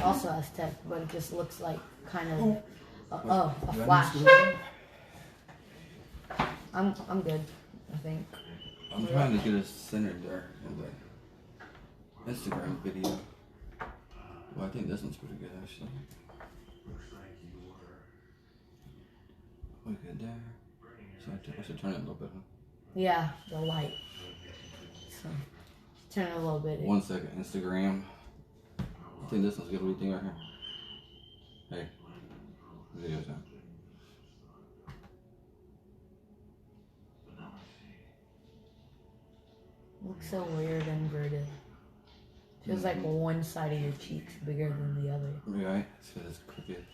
also has tech, but it just looks like kind of a flash. I'm good, I think. I'm trying to get us centered there in the Instagram video. Well, I think this one's pretty good actually. We good there. I should turn it a little bit. Yeah, the light. So turn it a little bit. 1 second, Instagram. I think this one's good. What do you think right here? Hey, video's on. Looks so weird inverted. Feels like one side of your cheek's bigger than the other. Right? It's because it's crooked.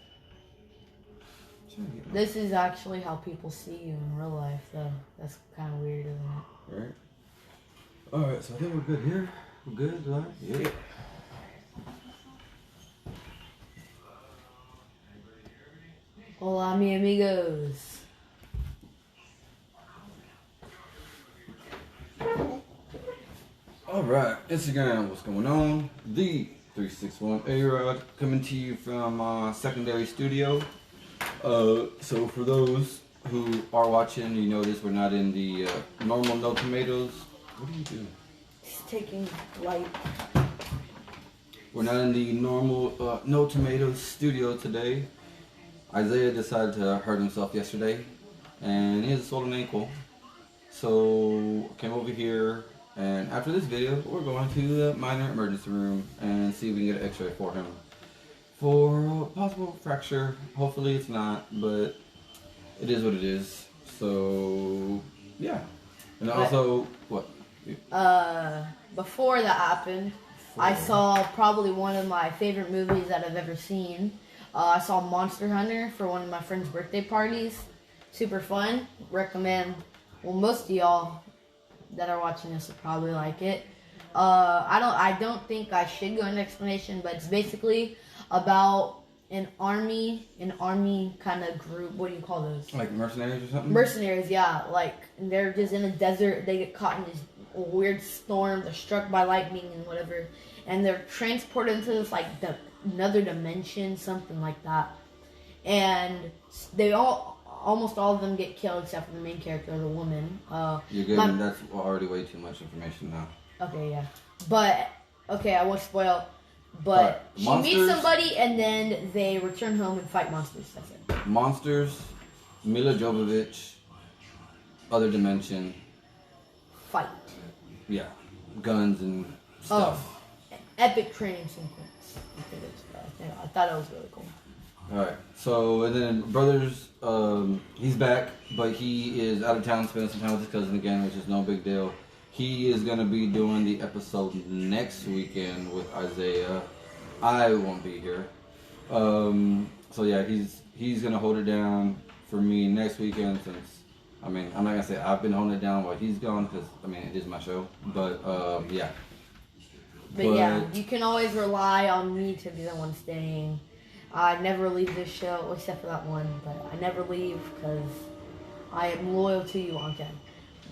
This is actually how people see you in real life, though. That's kind of weird, isn't it? Right. Alright, so I think we're good here. We're good, right? Yeah. Hola, mi amigos. Alright, Instagram, what's going on? The 361 A-Rod coming to you from Secondary Studio. So for those who are watching, you notice we're not in the normal No Tomatoes. What are you doing? He's taking light. We're not in the normal No Tomatoes studio today. Isaiah decided to hurt himself yesterday, and he has a swollen ankle. So I came over here, and after this video, we're going to the minor emergency room and see if we can get an x-ray for him. For a possible fracture. Hopefully it's not, but it is what it is. So, yeah. And also, what? Before that happened, I saw probably one of my favorite movies that I've ever seen. I saw Monster Hunter for one of my friend's birthday parties. Super fun. Recommend. Well, most of y'all that are watching this will probably like it. I don't think I should go into explanation, but it's basically about an army kind of group. What do you call those? Like mercenaries or something? Mercenaries, yeah. Like, they're just in a desert. They get caught in this weird storm. They're struck by lightning and whatever. And they're transported into this, like, another dimension, something like that. And they almost all of them get killed except for the main character, the woman. You're good, that's already way too much information now. Okay, yeah. But, okay, I won't spoil. But she meets somebody and then they return home and fight monsters. That's it. Monsters, Mila Jovovich, other dimension. Fight. Yeah. Guns and stuff. Epic training sequence. I thought it was really cool. Alright, so, and then Brothers, he's back, but he is out of town spending some time with his cousin again, which is no big deal. He is going to be doing the episode next weekend with Isaiah. I won't be here. So yeah, he's going to hold it down for me next weekend since, I mean, I'm not going to say I've been holding it down while he's gone because, I mean, it is my show. But, yeah. But yeah, you can always rely on me to be the one staying. I never leave this show, except for that one, but I never leave because I am loyal to you, Anken.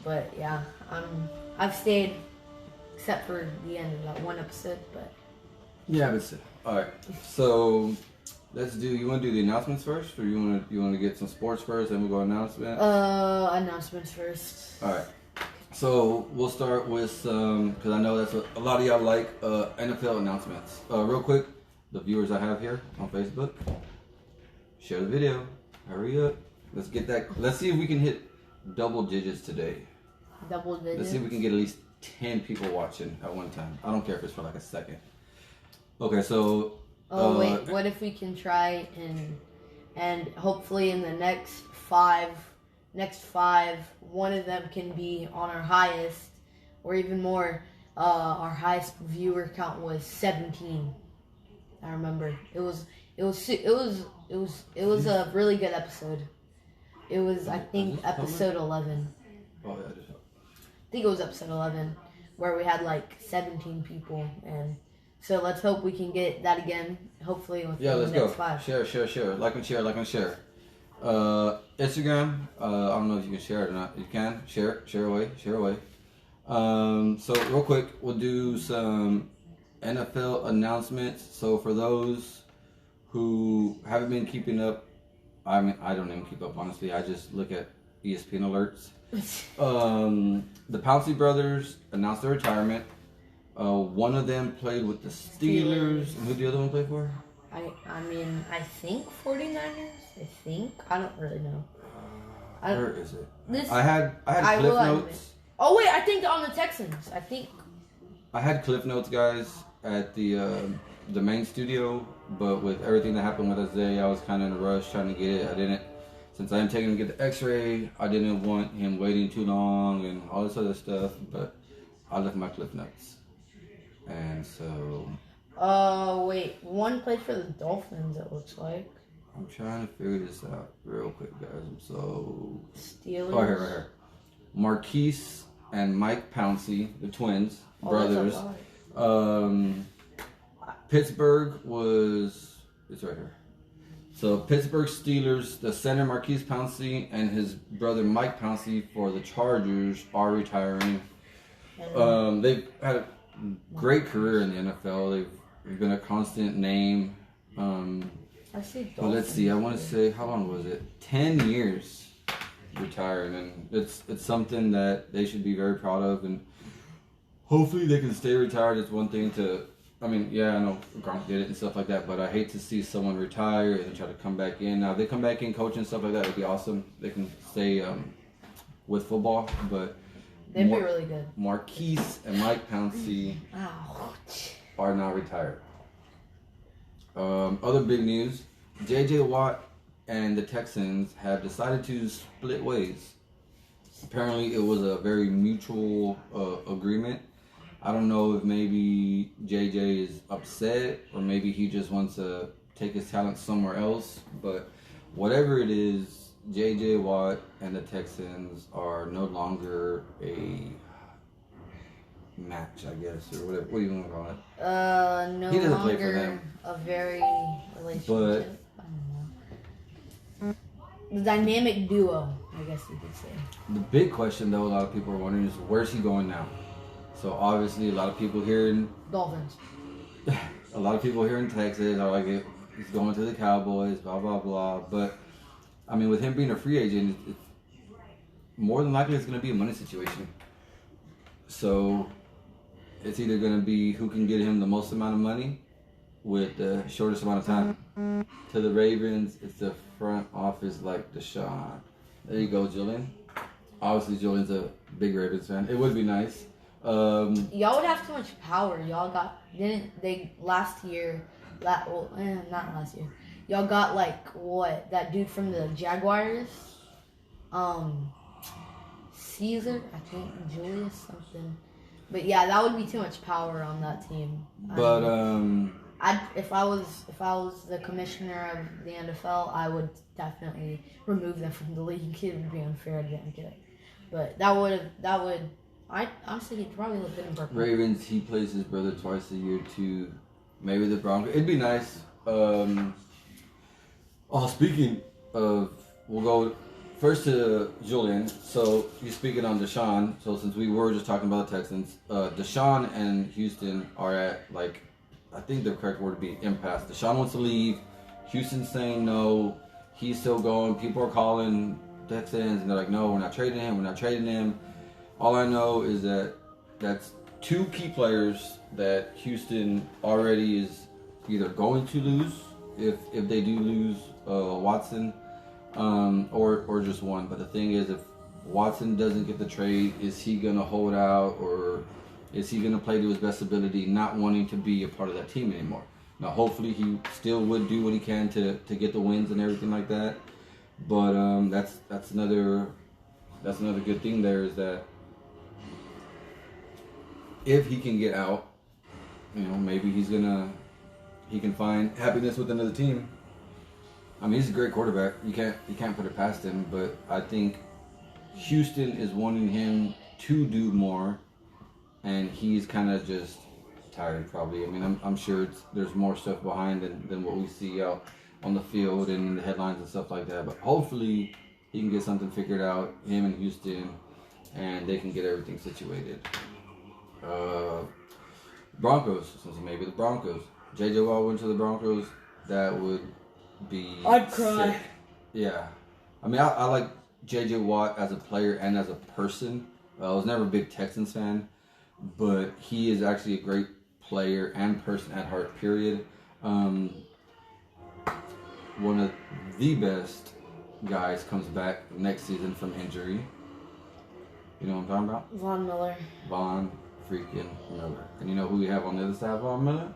But yeah, I've stayed except for the end of that one episode, but... Yeah, but still. Alright, so let's do, you want to do the announcements first, or you want to get some sports first, then we'll go announcements? Announcements first. Alright, so we'll start with some, because I know that's what a lot of y'all like, NFL announcements. Real quick, the viewers I have here on Facebook, share the video. Hurry up. Let's get that. Let's see if we can hit double digits today. Double digits? Let's see if we can get at least 10 people watching at one time. I don't care if it's for like a second. Okay, so... Oh, wait. What if we can try and hopefully in the next five, one of them can be on our highest, or even more. Our highest viewer count was 17. I remember it was a really good episode. It was, I think, episode 11. Oh yeah, I think it was episode 11 where we had like 17 people, and so let's hope we can get that again. Hopefully with the next 5. Share, like and share. Instagram. I don't know if you can share it or not. You can share away. So real quick, we'll do some NFL announcements. So for those who haven't been keeping up, I mean, I don't even keep up, honestly. I just look at ESPN alerts. The Pouncey brothers announced their retirement. One of them played with the Steelers. And who did the other one play for? I mean, I think 49ers. I think. I don't really know. Where is it? I had Cliff Notes. Oh, wait. I think on the Texans. I think. I had Cliff Notes, guys, at the main studio. But with everything that happened with Isaiah, I was kind of in a rush trying to get it. I didn't. Since I am taking him to get the x-ray, I didn't want him waiting too long and all this other stuff. But I left my Cliff Notes. And so... wait. One played for the Dolphins, it looks like. I'm trying to figure this out real quick, guys. I'm so... Steelers. Oh, right here. Marquise and Mike Pouncey, the twins, brothers. Pittsburgh was... It's right here. So, Pittsburgh Steelers, the center Marquise Pouncey and his brother Mike Pouncey for the Chargers are retiring. They've had a great career in the NFL. They've been a constant name. I see. But let's see. I want to say, how long was it? 10 years retired, and it's something that they should be very proud of. And hopefully, they can stay retired. It's one thing to. I mean, yeah, I know Gronk did it and stuff like that, but I hate to see someone retire and try to come back in. Now, if they come back in coaching and stuff like that, it'd be awesome. They can stay with football, but they'd be really good. Marquise and Mike Pouncey are now retired. Other big news, J.J. Watt and the Texans have decided to split ways. Apparently, it was a very mutual agreement. I don't know if maybe JJ is upset or maybe he just wants to take his talent somewhere else. But whatever it is, JJ Watt and the Texans are no longer a match, I guess, or whatever. What do you want to call it? No he doesn't longer play for them. A very relationship. I don't know. The dynamic duo, I guess you could say. The big question, though, a lot of people are wondering is where's he going now? So obviously, a lot of people here in Dolphins. A lot of people here in Texas are like, he's going to the Cowboys, blah blah blah. But I mean, with him being a free agent, it's more than likely it's going to be a money situation. So it's either going to be who can get him the most amount of money with the shortest amount of time. To the Ravens, it's the front office like Deshaun. There you go, Julian. Obviously, Julian's a big Ravens fan. It would be nice. Y'all would have too much power. Y'all last year, not last year. Y'all got that dude from the Jaguars, Caesar, I think Julius something. But yeah, that would be too much power on that team. But if I was the commissioner of the NFL, I would definitely remove them from the league. It would be unfair to them. But that would. I honestly he'd probably live in Brooklyn. Ravens, he plays his brother twice a year too. Maybe the Broncos. It'd be nice. Speaking of, we'll go first to Julian. So he's speaking on Deshaun. So since we were just talking about the Texans, Deshaun and Houston are at I think the correct word would be impasse. Deshaun wants to leave. Houston's saying no. He's still going. People are calling Texans and they're like, no, we're not trading him. We're not trading him. All I know is that that's two key players that Houston already is either going to lose if they do lose Watson, or just one. But the thing is, if Watson doesn't get the trade, is he gonna hold out or is he gonna play to his best ability, not wanting to be a part of that team anymore? Now, hopefully, he still would do what he can to get the wins and everything like that. But that's another good thing there is that. If he can get out, maybe he can find happiness with another team. I mean, he's a great quarterback. You can't put it past him. But I think Houston is wanting him to do more, and he's kind of just tired. Probably. I mean, I'm sure there's more stuff behind than what we see out on the field and in the headlines and stuff like that. But hopefully, he can get something figured out. Him and Houston, and they can get everything situated. Broncos, since maybe the Broncos. J.J. Watt went to the Broncos. That would be. I'd cry. Sick. Yeah, I mean, I like J.J. Watt as a player and as a person. I was never a big Texans fan, but he is actually a great player and person at heart. Period. One of the best guys comes back next season from injury. You know what I'm talking about? Von Miller. Von freaking Miller. And you know who we have on the other side of Von Miller?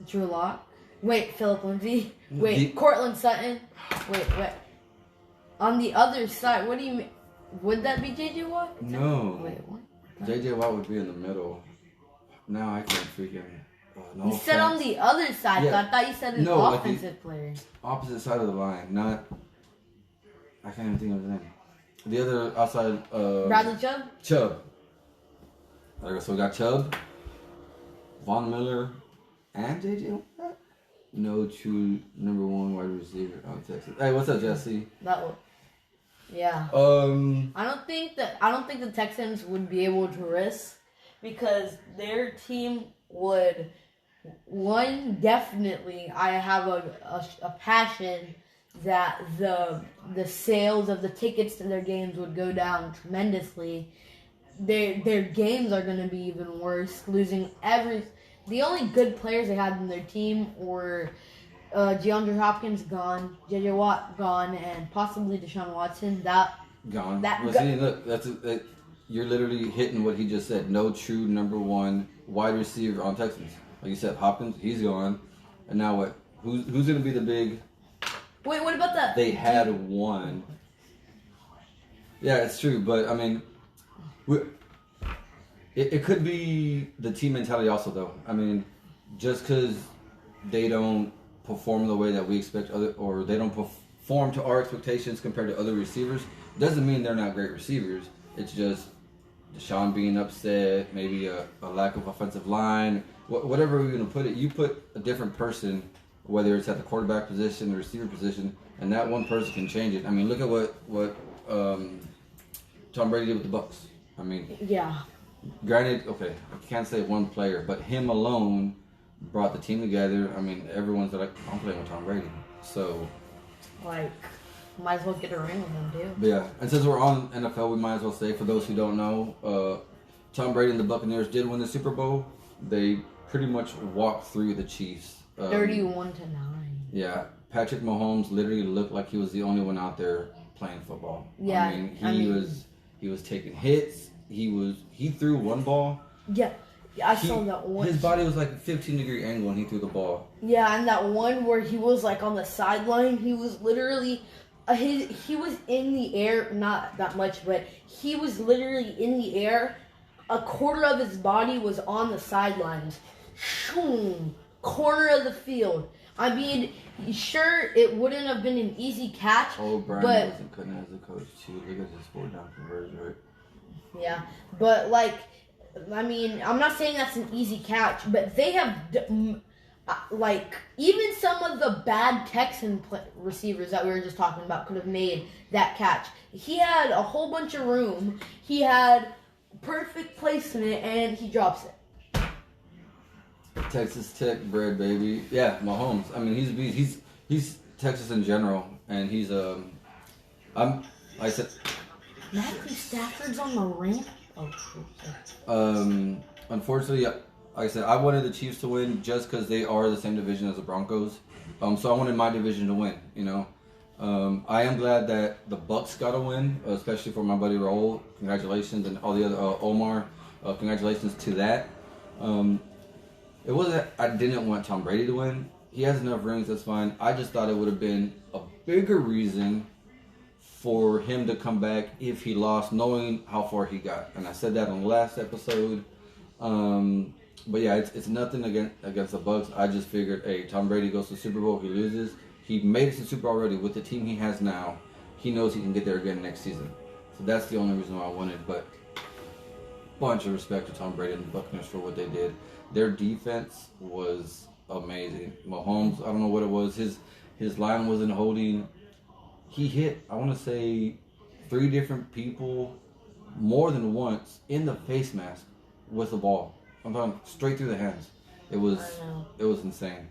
Drew Lock. Wait, Philip Lindsay. Wait, Cortland Sutton. Wait. On the other side, what do you mean? Would that be J.J. Watt? No. Wait, what? J.J. Watt would be in the middle. Now I can't freaking... no you said on the other side. Yeah. So I thought you said an offensive player. Opposite side of the line. Not... I can't even think of his name. The other outside... Bradley Chubb? Chubb. So we got Chubb, Von Miller, and J.J. Watt. No true number one wide receiver on Texas. Hey, what's up, Jesse? Yeah. I don't think the Texans would be able to risk, because their team would, definitely, I have a passion that the sales of the tickets to their games would go down tremendously. Their games are going to be even worse, losing the only good players they had in their team were DeAndre Hopkins gone, J.J. Watt gone, and possibly Deshaun Watson. Gone. See, look, you're literally hitting what he just said. No true number one wide receiver on Texans. Like you said, Hopkins, he's gone. And now what? Who's going to be the big... Wait, what about that? They had one. Yeah, it's true, but I mean... It could be the team mentality also, though. I mean, just because they don't perform the way that we expect, or they don't perform to our expectations compared to other receivers, doesn't mean they're not great receivers. It's just Deshaun being upset, maybe a lack of offensive line, whatever we're going to put it. You put a different person, whether it's at the quarterback position, the receiver position, and that one person can change it. I mean, look at what Tom Brady did with the Bucks. I mean, yeah. Granted, okay, I can't say one player, but him alone brought the team together. I mean, everyone's like, I'm playing with Tom Brady. So, like, might as well get a ring with him, too. But yeah, and since we're on NFL, we might as well say, for those who don't know, Tom Brady and the Buccaneers did win the Super Bowl. They pretty much walked through the Chiefs. 31-9. Yeah, Patrick Mahomes literally looked like he was the only one out there playing football. Yeah, I mean, he was taking hits. He threw one ball. Yeah, I saw that one. His body was like a 15-degree angle when he threw the ball. Yeah, and that one where he was like on the sideline, he was literally, he was in the air, not that much, but he was literally in the air. A quarter of his body was on the sidelines. Shoom, corner of the field. I mean, sure, it wouldn't have been an easy catch. Oh, Brian wasn't cutting as a coach too. Look at his 4-down conversion, right? Yeah, but like, I mean, I'm not saying that's an easy catch, but they have, like, even some of the bad Texan receivers that we were just talking about could have made that catch. He had a whole bunch of room. He had perfect placement, and he drops it. Texas Tech bred, baby. Yeah, Mahomes. I mean, he's Texas in general, and he's I said. Matthew Stafford's on the ramp. Unfortunately, like I said, I wanted the Chiefs to win just because they are the same division as the Broncos. So I wanted my division to win. You know, I am glad that the Bucks got a win, especially for my buddy Raul. Congratulations, and all the other Omar. Congratulations to that. It wasn't that I didn't want Tom Brady to win. He has enough rings, that's fine. I just thought it would have been a bigger reason for him to come back if he lost, knowing how far he got. And I said that on the last episode. But yeah, it's nothing against the Bucks. I just figured, hey, Tom Brady goes to the Super Bowl, he loses. He made it to the Super Bowl already with the team he has now. He knows he can get there again next season. So that's the only reason why I wanted. But bunch of respect to Tom Brady and the Buccaneers for what they did. Their defense was amazing. Mahomes, I don't know what it was. His line wasn't holding. He hit, I want to say, 3 different people more than once in the face mask with the ball. I'm talking straight through the hands. It I was know. it was insane.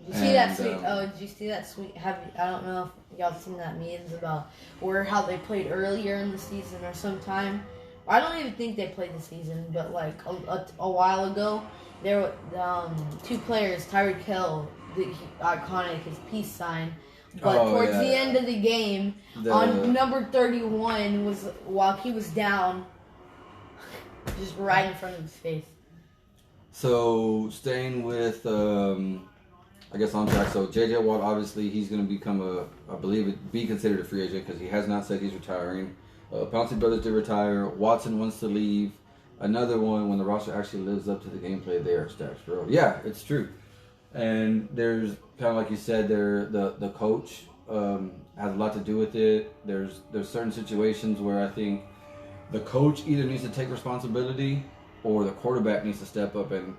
Did you see that sweet? And, Did you see that sweet? I don't know if y'all seen that memes about how they played earlier in the season or sometime. I don't even think they played the season, but like a while ago, there were two players, Tyreek Hill, iconic, his peace sign. But towards the end of the game, on number 31 was while he was down, just right in front of his face. So staying with, I guess on track. So J.J. Watt, obviously, he's going to become be considered a free agent because he has not said he's retiring. Pouncey Brothers did retire. Watson wants to leave. Another one, when the roster actually lives up to the gameplay, they are stacked for real. Yeah, it's true. And there's kind of like you said, the coach has a lot to do with it. There's certain situations where I think the coach either needs to take responsibility or the quarterback needs to step up and,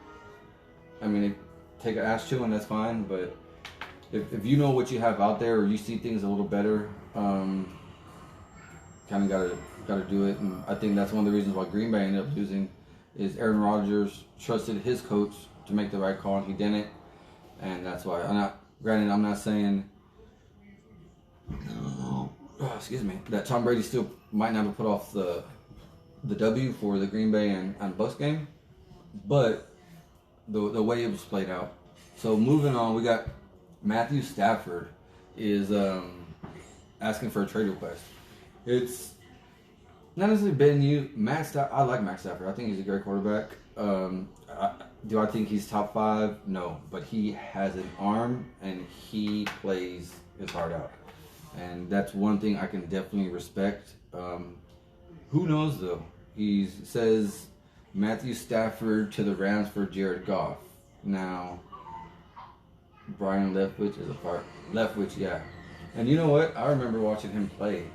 I mean, take an ass to, and that's fine. But if you know what you have out there or you see things a little better, kind of gotta do it. And I think that's one of the reasons why Green Bay ended up losing is Aaron Rodgers trusted his coach to make the right call, and he didn't. And that's why I'm not saying that Tom Brady still might not have put off the W for the Green Bay and Bucs game, but the way it was played out. So moving on, we got Matthew Stafford is asking for a trade request. It's not necessarily been you. I like Matt Stafford. I think he's a great quarterback. Do I think he's top 5? No, but he has an arm and he plays his heart out, and that's one thing I can definitely respect. Who knows though? He says Matthew Stafford to the Rams for Jared Goff. Now, Brian Leftwich is a part. Leftwich, yeah. And you know what? I remember watching him play.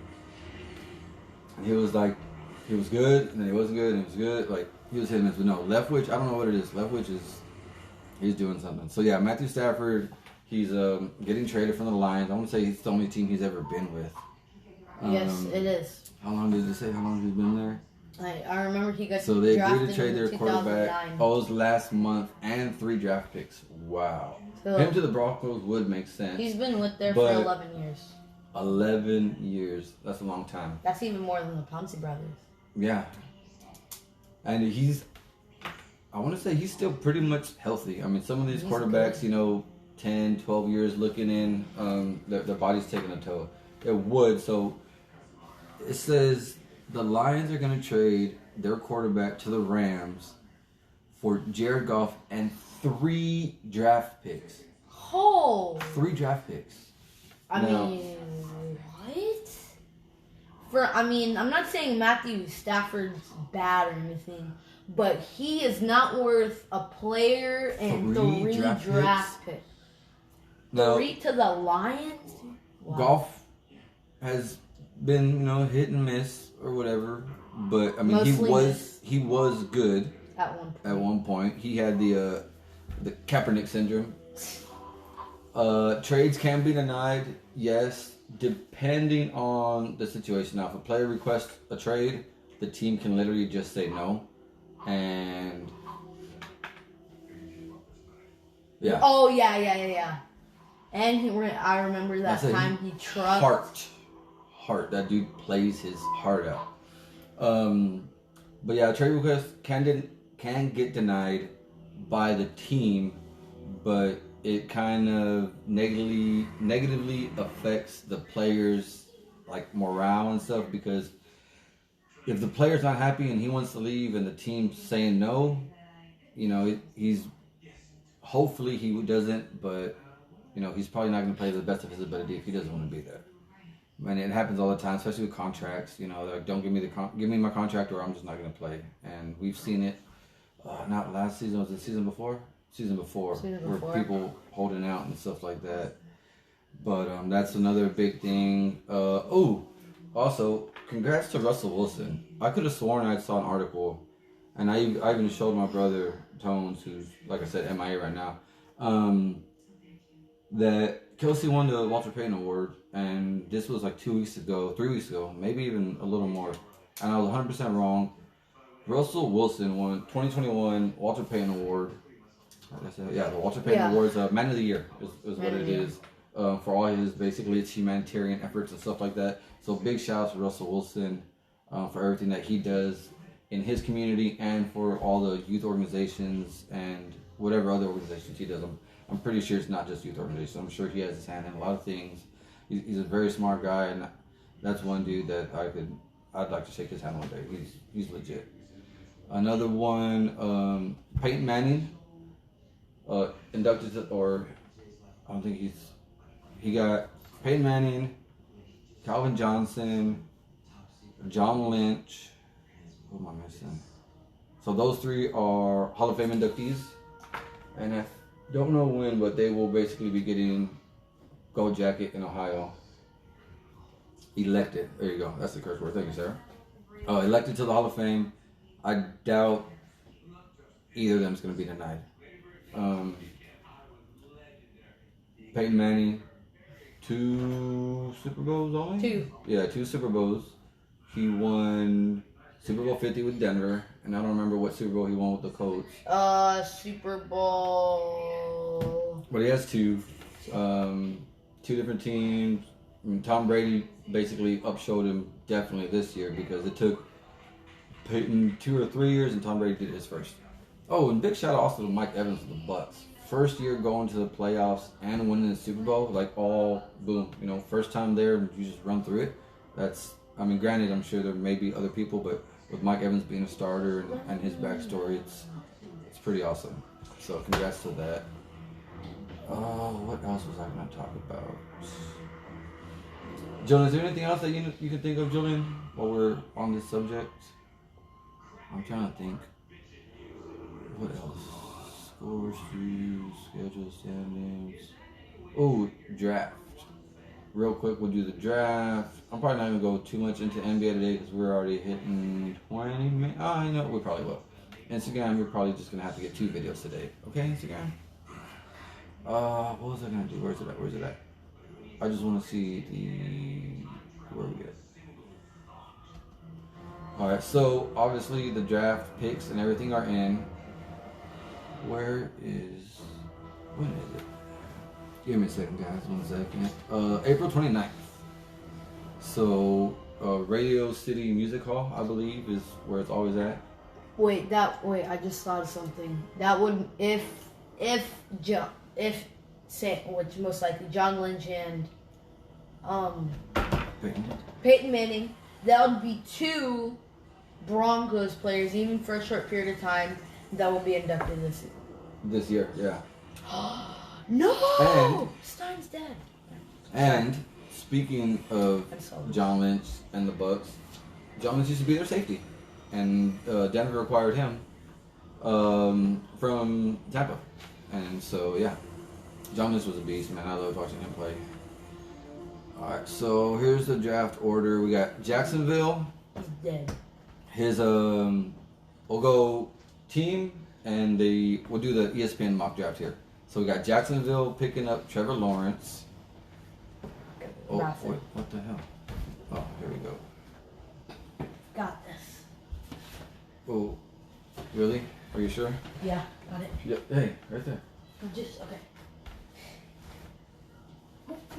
And he was good, and then he wasn't good, and he was good. Like, he was hitting this, but no, Leftwich, I don't know what it is. Leftwich he's doing something. So yeah, Matthew Stafford, he's getting traded from the Lions. I want to say he's the only team he's ever been with. Yes, it is. How long did it say? How long has he been there? I remember he got so they drafted agreed to trade their quarterback last month and 3 draft picks. Wow. So, him to the Broncos would make sense. He's been with there for 11 years. 11 years. That's a long time. That's even more than the Pouncey brothers. Yeah. And I want to say he's still pretty much healthy. I mean, some of these quarterbacks, good. 10, 12 years looking in, their body's taking a toll. It would. So it says the Lions are going to trade their quarterback to the Rams for Jared Goff and 3 draft picks. Oh! 3 draft picks. I mean, what? I'm not saying Matthew Stafford's bad or anything, but he is not worth a player and 3 draft picks. Now, 3 to the Lions? Wow. Goff has been, hit and miss or whatever, but I mean he was good at one point. He had the Kaepernick syndrome. Trades can be denied, yes, depending on the situation. Now, if a player requests a trade, the team can literally just say no. And yeah. Oh yeah. And I remember that time he trucked. Heart. That dude plays his heart out. But yeah, trade requests can get denied by the team, but it kind of negatively affects the players' like morale and stuff, because if the player's not happy and he wants to leave and the team's saying no, he's hopefully he doesn't, but he's probably not going to play to the best of his ability if he doesn't want to be there. And it happens all the time, especially with contracts. Like, don't give me my contract or I'm just not going to play. And we've seen it. Not last season, was it season before? Season before. Where people holding out and stuff like that. But that's another big thing. Also, congrats to Russell Wilson. I could have sworn I saw an article, and I even showed my brother Tones, who's, like I said, MIA right now, that Kelsey won the Walter Payton Award, and this was like 3 weeks ago, maybe even a little more. And I was 100% wrong. Russell Wilson won 2021 Walter Payton Award. Yeah, the Walter Payton Award is Man of the Year is what it is. For all his basically its humanitarian efforts and stuff like that. So big shout out to Russell Wilson for everything that he does in his community and for all the youth organizations and whatever other organizations he does. I'm pretty sure it's not just youth organizations. I'm sure he has his hand in a lot of things. He's a very smart guy, and that's one dude that I'd like to shake his hand one day. He's legit. Another one, Peyton Manning, inducted to, or I don't think he got Peyton Manning, Calvin Johnson, John Lynch. Who am I missing? So those three are Hall of Fame inductees, and I don't know when, but they will basically be getting gold jacket in Ohio. Elected. There you go. That's the curse word. Thank you, Sarah. Elected to the Hall of Fame. I doubt either of them is going to be denied. Peyton Manning, 2 Super Bowls only? 2. Yeah, 2 Super Bowls. He won Super Bowl 50 with Denver, and I don't remember what Super Bowl he won with the Colts. Super Bowl. But he has 2. 2 different teams. I mean, Tom Brady basically upshowed him definitely this year because it took Peyton 2 or 3 years, and Tom Brady did his first. Oh, and big shout out also to Mike Evans of the Bucks. First year going to the playoffs and winning the Super Bowl, like all boom, first time there, you just run through it. Granted, I'm sure there may be other people, but with Mike Evans being a starter and his backstory, it's pretty awesome. So congrats to that. What else was I going to talk about? Julian, is there anything else that you can think of, Julian, while we're on this subject? I'm trying to think. What else? Scores, views, schedule, standings. Oh, draft. Real quick, we'll do the draft. I'm probably not going to go too much into NBA today because we're already hitting 20 minutes. We probably will. Instagram, you're probably just going to have to get 2 videos today. Okay, Instagram? What was I going to do? Where's it at? I just want to see where we at. Alright, so obviously the draft picks and everything are in. When is it? Give me a second, guys. 1 second. April 29th. So, Radio City Music Hall, I believe, is where it's always at. Wait, I just thought of something. That would, which most likely John Lynch and Peyton Manning, that would be 2 Broncos players, even for a short period of time, that will be inducted this year, yeah. No! And Stein's dead. And speaking of John Lynch and the Bucks, John Lynch used to be their safety, and Denver acquired him from Tampa, and so yeah, John Lynch was a beast, man. I loved watching him play. All right, so here's the draft order. We got Jacksonville. He's dead. We'll go team, and we'll do the ESPN mock draft here. So we got Jacksonville picking up Trevor Lawrence. Oh, wait, what the hell? Oh, here we go. Got this. Oh, really? Are you sure? Yeah, got it. Yep. Hey, right there. Okay.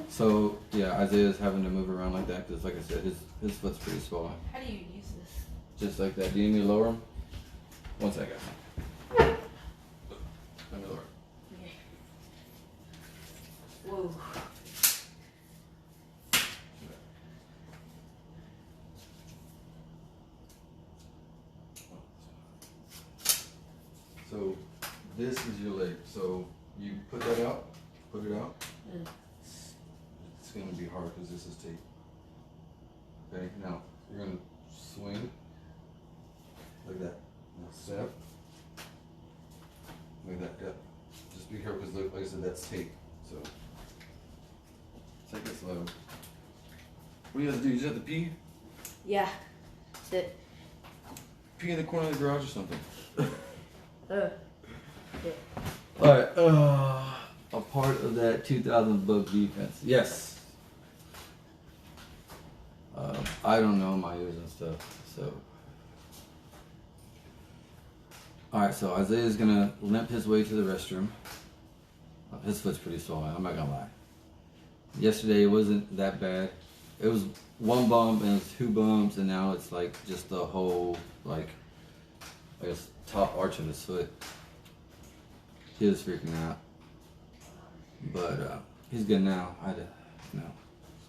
So yeah, Isaiah's having to move around like that because, like I said, his foot's pretty swollen. How do you use this? Just like that. Do you need me to lower him? 1 second. Let me lower him. Okay. Whoa. So this is your leg. So you put that out. Put it out. Mm. It's gonna be hard because this is tape. Okay, now you're gonna swing like that. Now step like that. Yep. Just be careful because, like I said, that's tape. So take it slow. What do you have to do? You just have to pee? Yeah. Sit. Pee in the corner of the garage or something. Yeah. Alright, a part of that 2,000 buck defense. Yes. I don't know my ears and stuff, so All right, so Isaiah's gonna limp his way to the restroom. His foot's pretty swollen. I'm not gonna lie. Yesterday it wasn't that bad. It was one bump and it's two bumps, and now it's like just the whole like I guess top arch of his foot. He was freaking out, but he's good now. So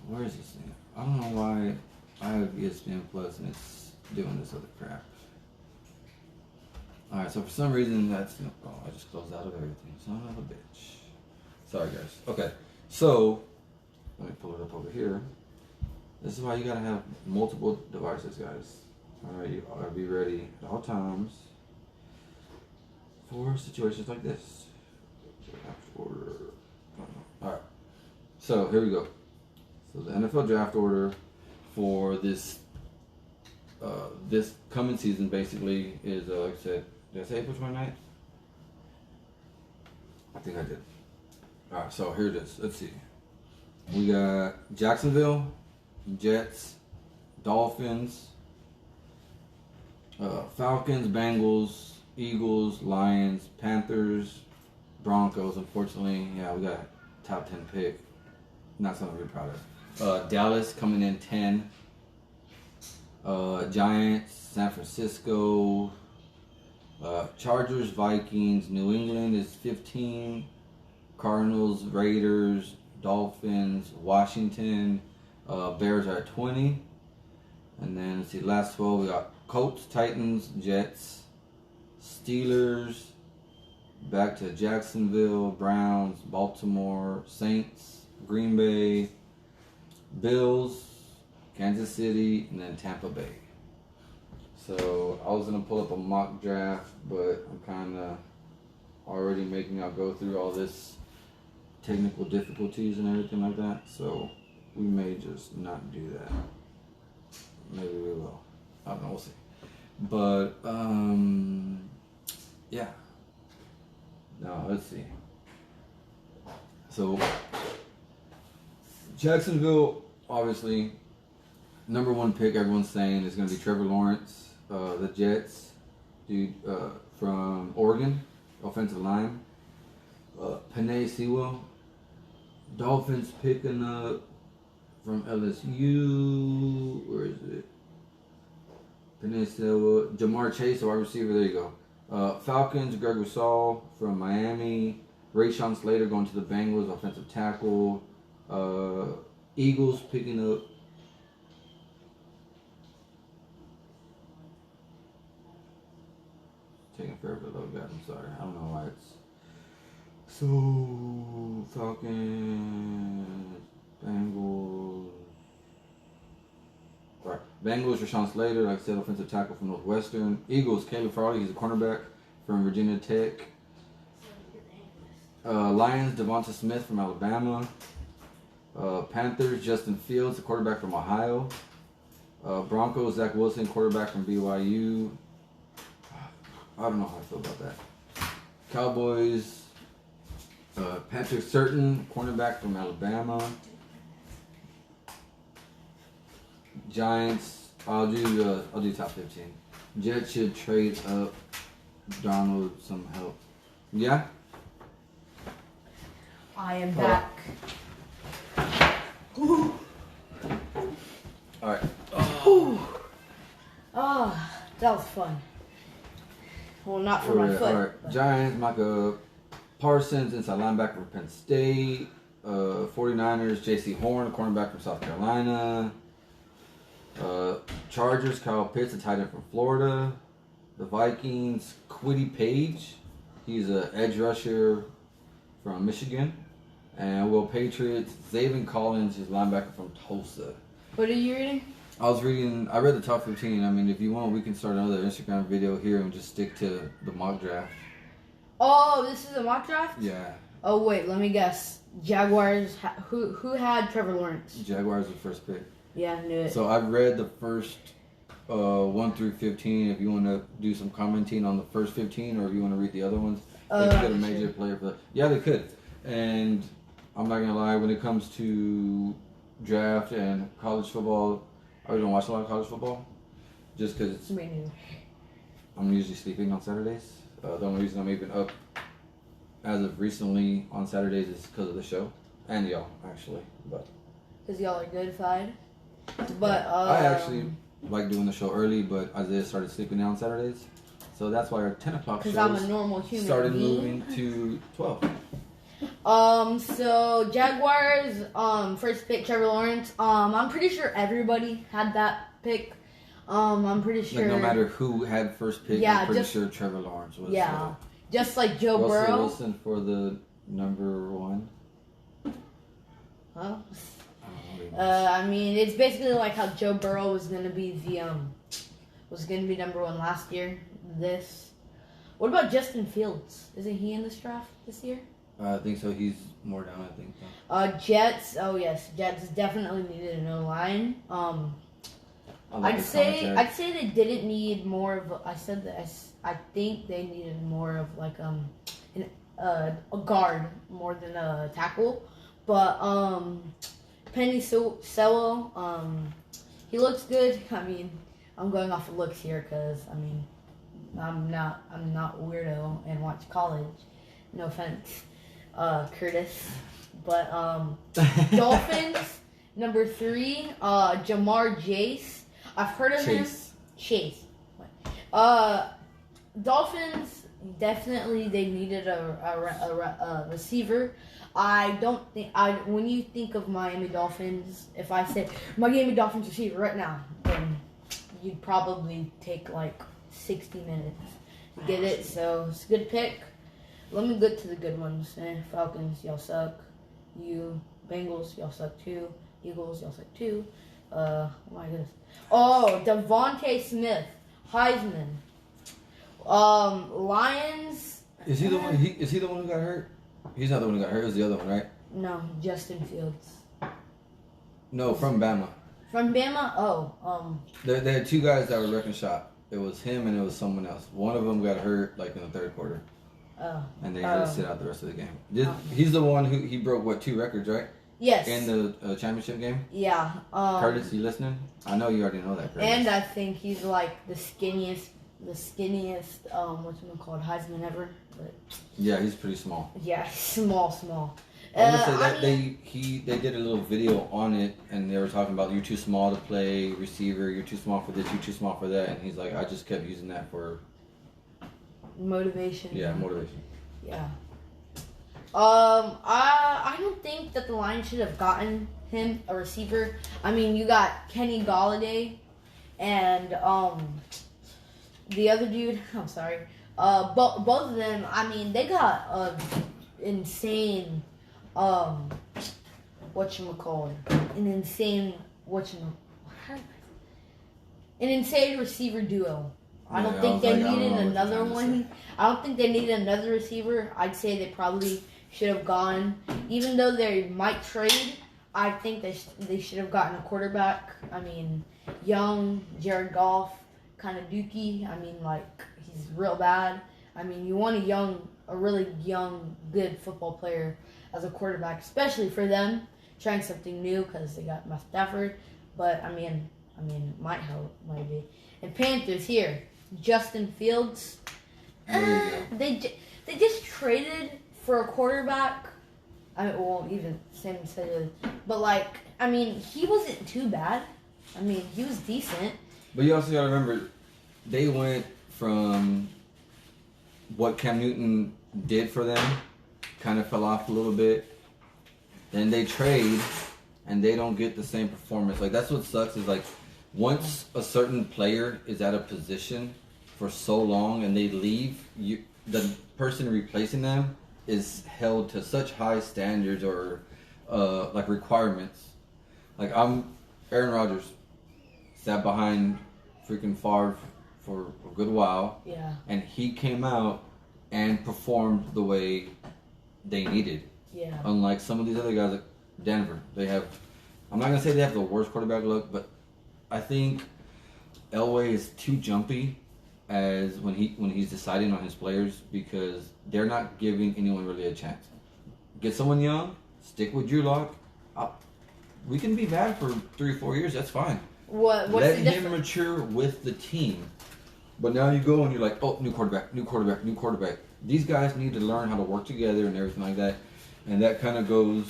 where is this thing? I don't know why I have ESPN Plus and it's doing this other crap. All right, so for some reason I just closed out of everything. Son of a bitch. Sorry guys. Okay, so let me pull it up over here. This is why you gotta have multiple devices, guys. All right, you ought to be ready at all times for situations like this. Draft order. All right, so here we go. So the NFL draft order for this this coming season basically is like I said. Did I say April 29th? I think I did. All right, so here it is. Let's see. We got Jacksonville, Jets, Dolphins, Falcons, Bengals, Eagles, Lions, Panthers, Broncos. Unfortunately, yeah, we got a top 10 pick. Not something we're proud of. Dallas coming in 10. Giants, San Francisco, Chargers, Vikings, New England is 15. Cardinals, Raiders, Dolphins, Washington, Bears are at 20. And then let's see, last 12 we got Colts, Titans, Jets, Steelers, back to Jacksonville, Browns, Baltimore, Saints, Green Bay, Bills, Kansas City, and then Tampa Bay. So I was gonna pull up a mock draft, but I'm kind of already making y'all go through all this technical difficulties and everything like that. So we may just not do that. Maybe we will. I don't know. We'll see. But yeah. No, let's see. So Jacksonville, obviously, number one pick. Everyone's saying is going to be Trevor Lawrence. The Jets, dude from Oregon, offensive line. Penei Sewell. Dolphins picking up from LSU. Where is it? Penei Sewell. Jamar Chase, the wide receiver. There you go. Falcons, Greg Rousseau from Miami. Rashawn Slater going to the Bengals, offensive tackle. Eagles picking up. Taking forever to load, guys. I'm sorry. I don't know why it's. So, Falcons, Bengals. Right. Bengals, Rashawn Slater, like I said, offensive tackle from Northwestern. Eagles, Caleb Farley, he's a cornerback from Virginia Tech. Lions, Devonta Smith from Alabama. Panthers, Justin Fields, a quarterback from Ohio. Broncos, Zach Wilson, quarterback from BYU. I don't know how I feel about that. Cowboys, Patrick Surtain, cornerback from Alabama. Giants, I'll do top 15. Jets should trade up Donald some help. Yeah? I am back. Alright. Oh, that was fun. Well, not for my foot. Alright. Giants, Micah Parsons, inside linebacker from Penn State. 49ers, J.C. Horn, cornerback from South Carolina. Chargers, Kyle Pitts, a tight end from Florida. The Vikings, Kwity Page. He's an edge rusher from Michigan. And Patriots, Zaven Collins, he's linebacker from Tulsa. What are you reading? I read the top 15. I mean, if you want, we can start another Instagram video here and just stick to the mock draft. Oh, this is a mock draft? Yeah. Oh, wait, let me guess. Jaguars, who had Trevor Lawrence? Jaguars were first pick. Yeah, I knew it. So I've read the first 1 through 15. If you want to do some commenting on the first 15, or if you want to read the other ones, they could get a major player for that. Yeah, they could. And I'm not gonna lie, when it comes to draft and college football, I really don't watch a lot of college football, just because I'm usually sleeping on Saturdays. The only reason I'm even up as of recently on Saturdays is because of the show and y'all actually, but because y'all are good side. But I actually like doing the show early, but Isaiah started sleeping in on Saturdays, so that's why our 10 o'clock shows I'm a normal human started being. moving to 12. So Jaguars, first pick Trevor Lawrence. I'm pretty sure everybody had that pick. I'm pretty sure. Like no matter who had first pick, Yeah, I'm pretty sure Trevor Lawrence was. Yeah, just like Joe Russell Burrow. Wilson for the number 1. Huh? I mean, it's basically like how Joe Burrow was gonna be number 1 last year. What about Justin Fields? Isn't he in this draft this year? I think so. He's more down, I think. Jets. Oh yes, Jets definitely needed an O-line. I'd say they didn't need more of. I think they needed more of like a guard more than a tackle. But Penny Sewell, he looks good. I mean, I'm going off of looks here because I mean, I'm not weirdo and watch college. No offense, Curtis. But Dolphins number 3, Jamar Chase. I've heard of him. Chase. Dolphins definitely they needed a receiver. I don't think when you think of Miami Dolphins, if I said Miami Dolphins receiver right now, then you'd probably take like 60 minutes to get it. So it's a good pick. Let me get to the good ones. Falcons, y'all suck. Bengals, y'all suck too. Eagles, y'all suck too. Oh my goodness. Oh, Devontae Smith, Heisman. Lions. Is he the one? Is he the one who got hurt? He's not the one who got hurt. It was the other one, right? No, Justin Fields. No, from Bama. From Bama? Oh, They had 2 guys that were wrecking shop. It was him and it was someone else. One of them got hurt like in the 3rd quarter. Oh. And they had to sit out the rest of the game. He's the one who he broke 2 records, right? Yes. In the championship game? Yeah. Curtis, you listening? I know you already know that, Curtis. And I think he's like the skinniest whatchamacallit, Heisman ever. But yeah, he's pretty small. Yeah, small. I would say that they did a little video on it, and they were talking about you're too small to play receiver, you're too small for this, you're too small for that, and he's like, I just kept using that for motivation. Yeah, motivation. Yeah. I don't think that the Lions should have gotten him a receiver. I mean, you got Kenny Golladay and the other dude. I'm sorry. Both of them. I mean, they got insane. An insane receiver duo. I don't think they needed another one. I don't think they needed another receiver. I'd say they probably should have gone, even though they might trade, I think they should have gotten a quarterback. I mean, young, Jared Goff, kind of dookie. I mean, like, he's real bad. I mean, you want a really young, good football player as a quarterback, especially for them, trying something new because they got Matt Stafford. But, I mean, it might help, maybe. And Panthers here, Justin Fields. They just traded for a quarterback. But like, I mean, he wasn't too bad. I mean, he was decent. But you also gotta remember, they went from what Cam Newton did for them, kind of fell off a little bit. Then they trade, and they don't get the same performance. Like, that's what sucks is like, once a certain player is at a position for so long and they leave, the person replacing them is held to such high standards or like requirements. Like, Aaron Rodgers sat behind freaking Favre for a good while. Yeah. And he came out and performed the way they needed. Yeah. Unlike some of these other guys like Denver. I'm not going to say they have the worst quarterback luck, but I think Elway is too jumpy as when he's deciding on his players because they're not giving anyone really a chance. Get someone young, stick with Drew Lock. We can be bad for 3 or 4 years. That's fine. What's Let the him mature with the team. But now you go and you're like, oh, new quarterback, new quarterback, new quarterback. These guys need to learn how to work together and everything like that. And that kind of goes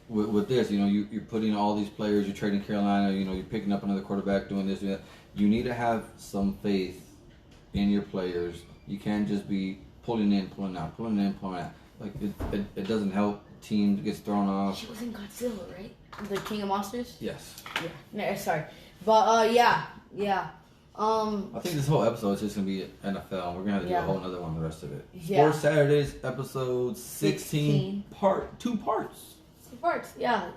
with this. You know, you're putting all these players, you're trading Carolina, you know, you're picking up another quarterback, doing this, doing that. You need to have some faith in your players. You can't just be pulling in, pulling out, pulling in, pulling out. Like, it doesn't help. Team gets thrown off. She was in Godzilla, right? The King of Monsters? Yes. Yeah. No, sorry. But, yeah. I think this whole episode is just going to be NFL. We're going to have to do a whole other one the rest of it. Yeah. Sports Saturdays, episode 16. Two parts. Yeah.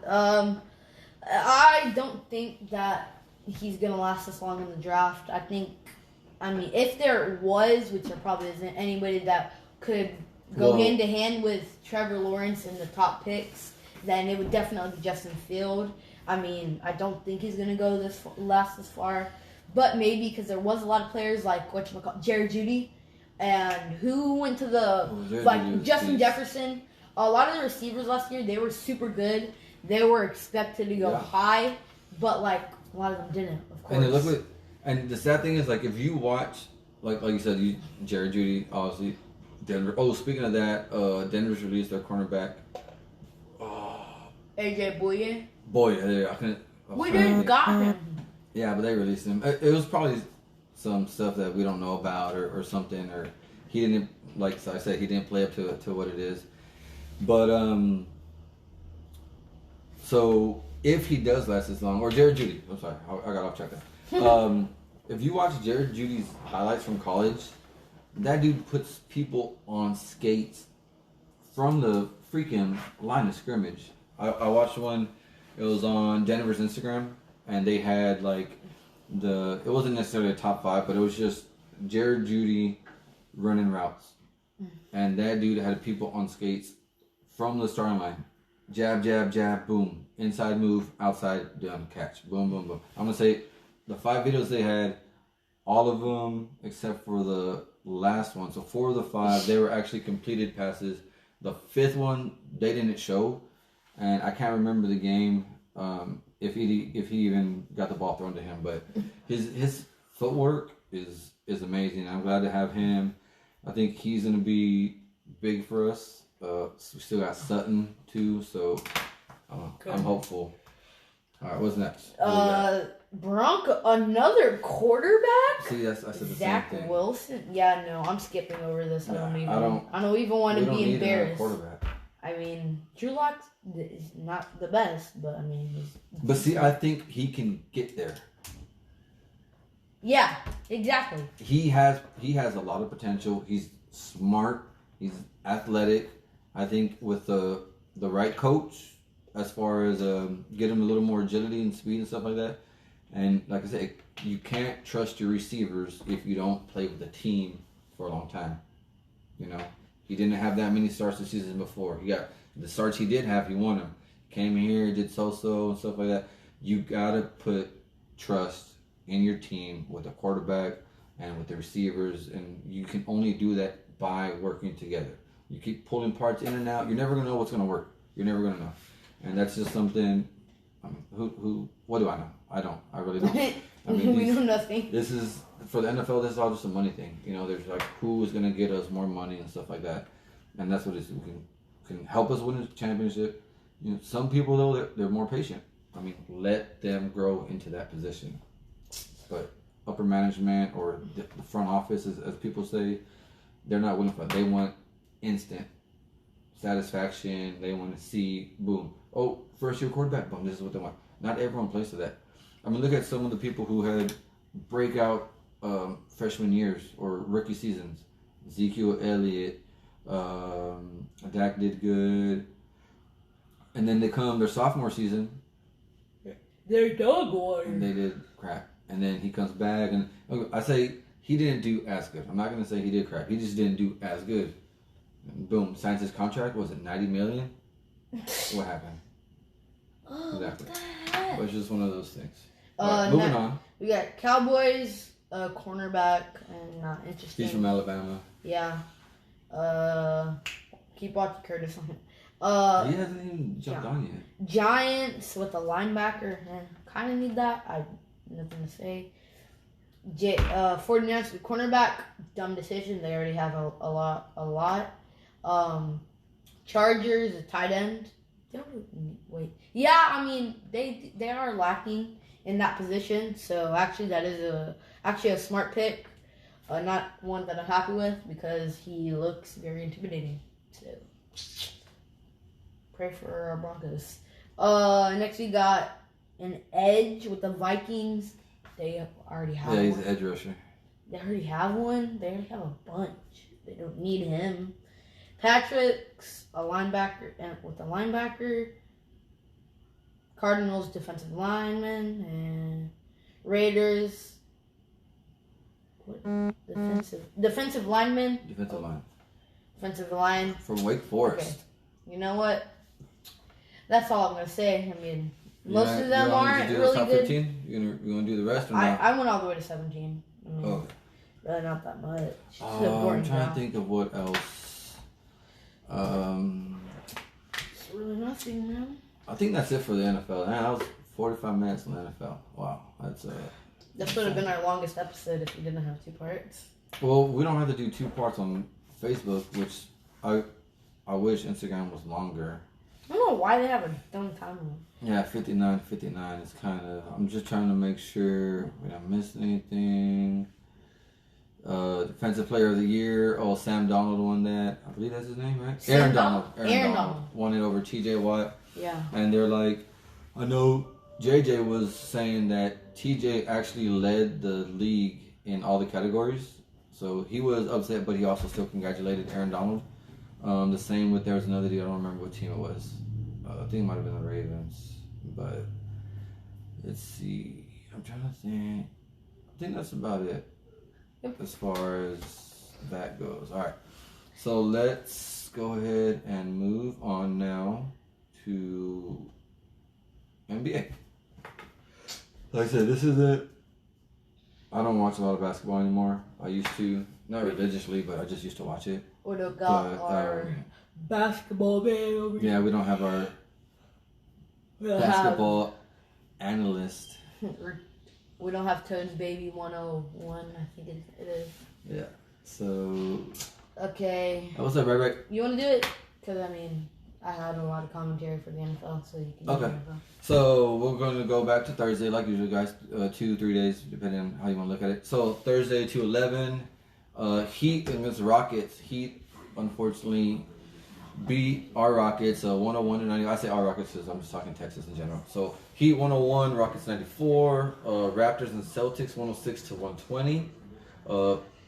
I don't think that he's going to last this long in the draft. I mean, if there was, which there probably isn't, anybody that could go hand to hand with Trevor Lawrence in the top picks, then it would definitely be Justin Field. I mean, I don't think he's going to last this far. But maybe because there was a lot of players like Jared Judy, and who went to Justin Jefferson. A lot of the receivers last year, they were super good. They were expected to go high, but like a lot of them didn't. Of course. And the sad thing is, like, if you watch, like you said, Jared Judy, obviously, Denver. Oh, speaking of that, Denver's released their cornerback. AJ Bouye. I couldn't. We didn't got him. Yeah, but they released him. It was probably some stuff that we don't know about or something, or he didn't, like I said, he didn't play up to what it is. But, so if he does last this long, or Jared Judy, I'm sorry, I got off track there. If you watch Jared Judy's highlights from college, that dude puts people on skates from the freaking line of scrimmage. I watched one, it was on Denver's Instagram, and they had like it wasn't necessarily a top 5, but it was just Jared Judy running routes. And that dude had people on skates from the starting line. Jab, jab, jab, boom. Inside move, outside, down, catch. Boom, boom, boom. I'm going to say the 5 videos they had, all of them except for the last one. So 4 of the 5, they were actually completed passes. The 5th one, they didn't show. And I can't remember the game, if he even got the ball thrown to him. But his footwork is amazing. I'm glad to have him. I think he's going to be big for us. We still got Sutton, too, so I'm hopeful. All right, what's next? Bronco, another quarterback? See, I said the Zach same thing. Wilson? Yeah, no, I'm skipping over this. I don't even want to be need embarrassed. Quarterback. I mean, Drew Lock is not the best, but I mean, But see, I think he can get there. Yeah, exactly. He has a lot of potential. He's smart. He's athletic. I think with the right coach, as far as get him a little more agility and speed and stuff like that. And like I said, you can't trust your receivers if you don't play with a team for a long time. You know, he didn't have that many starts this season before. He got the starts he did have. He won them. Came here, did so and stuff like that. You gotta put trust in your team with the quarterback and with the receivers, and you can only do that by working together. You keep pulling parts in and out, you're never gonna know what's gonna work. You're never gonna know, and that's just something. What do I know? I don't. I really don't. I mean, we know nothing. This is for the NFL. This is all just a money thing. You know, there's like who is gonna get us more money and stuff like that, and that's what it is. We can help us win a championship. You know, some people though they're more patient. I mean, let them grow into that position. But upper management or the front office, as people say, they're not willing for it. They want instant satisfaction. They want to see, boom. Oh, first year quarterback, boom. This is what they want. Not everyone plays to that. I mean, look at some of the people who had breakout freshman years or rookie seasons. Ezekiel Elliott, Dak did good. And then they come their sophomore season. They're dog water. And they did crap. And then he comes back, and I say he didn't do as good. I'm not going to say he did crap. He just didn't do as good. And boom, signs his contract. Was it $90 million? What happened? Oh, exactly. What the heck? But it's just one of those things. Right, moving on. We got Cowboys, cornerback, and not interesting. He's from Alabama. Yeah. Keep watching Curtis on it. He hasn't even jumped on yet. Giants with a linebacker. Kind of need that. Nothing to say. 49ers the cornerback, dumb decision. They already have a lot. Chargers, a tight end. Wait. Yeah, I mean they are lacking in that position. So actually, that is a smart pick. Not one that I'm happy with because he looks very intimidating. So pray for our Broncos. Next we got an edge with the Vikings. They already have. Yeah, he's one. an edge rusher. They already have one. They already have a bunch. They don't need him. Patrick's a linebacker, and with a linebacker. Cardinals defensive lineman and Raiders. What? Defensive lineman. Defensive line. Defensive line. From Wake Forest. Okay. You know what? That's all I'm gonna say. I mean, most of them aren't really top good. 15? You gonna do the rest or not? I went all the way to 17. I mean, really not that much. I'm trying to think of what else. It's really nothing, man. I think that's it for the NFL. Man, that was 45 minutes in the NFL. Wow, This would have been our longest episode if we didn't have 2 parts. Well, we don't have to do 2 parts on Facebook, which I wish Instagram was longer. I don't know why they have a dumb time limit. Yeah, 59 is kind of... I'm just trying to make sure we don't miss anything. Defensive Player of the Year. Oh, Sam Donald won that. I believe that's his name, right? Aaron Donald. Aaron Donald. Won it over TJ Watt. Yeah. And they're like... I know JJ was saying that TJ actually led the league in all the categories. So he was upset, but he also still congratulated Aaron Donald. The same with, there was another deal, I don't remember what team it was. I think it might have been the Ravens. But let's see. I'm trying to think. I think that's about it. Yep. As far as that goes. Alright. So let's go ahead and move on now to NBA. Like I said, this is it. I don't watch a lot of basketball anymore. I used to, not religiously, but I just used to watch it. We don't got our basketball man over here. Yeah, we don't have our basketball analyst. We don't have Toad's Baby 101, I think it is. Yeah, so... Okay. What's up, Ray? You want to do it? Because, I mean, I had a lot of commentary for the NFL, so you can do Okay. So, we're going to go back to Thursday, like usual, guys. 2-3 days, depending on how you want to look at it. So, Thursday, 2-11. Heat against Rockets. Heat, unfortunately, beat our Rockets 101-90. I say our Rockets because I'm just talking Texas in general. So Heat 101, Rockets 94. Raptors and Celtics 106-120.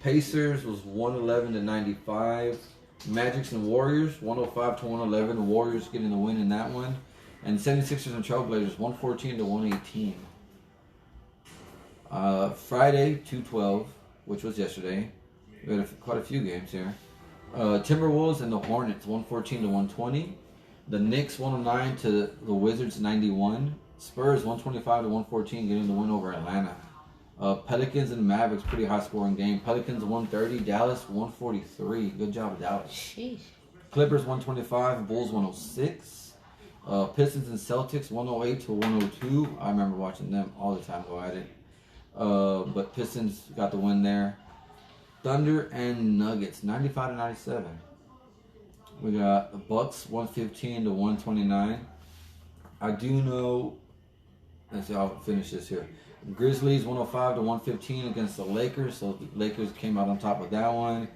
Pacers was 111-95. Magics and Warriors 105-111. Warriors getting the win in that one. And 76ers and Trailblazers 114-118. Friday 2-12, which was yesterday. We had quite a few games here. Timberwolves and the Hornets 114-120. The Knicks 109 to the Wizards 91. Spurs 125-114 getting the win over Atlanta. Pelicans and Mavericks, pretty high scoring game. Pelicans 130, Dallas 143. Good job, Dallas. Sheesh. Clippers 125, Bulls 106. Pistons and Celtics 108-102. I remember watching them all the time go at it. But Pistons got the win there. Thunder and Nuggets 95-97. We got the Bucks 115-129. I do know. Let's see. I'll finish this here. Grizzlies 105-115 against the Lakers. So the Lakers came out on top of that one.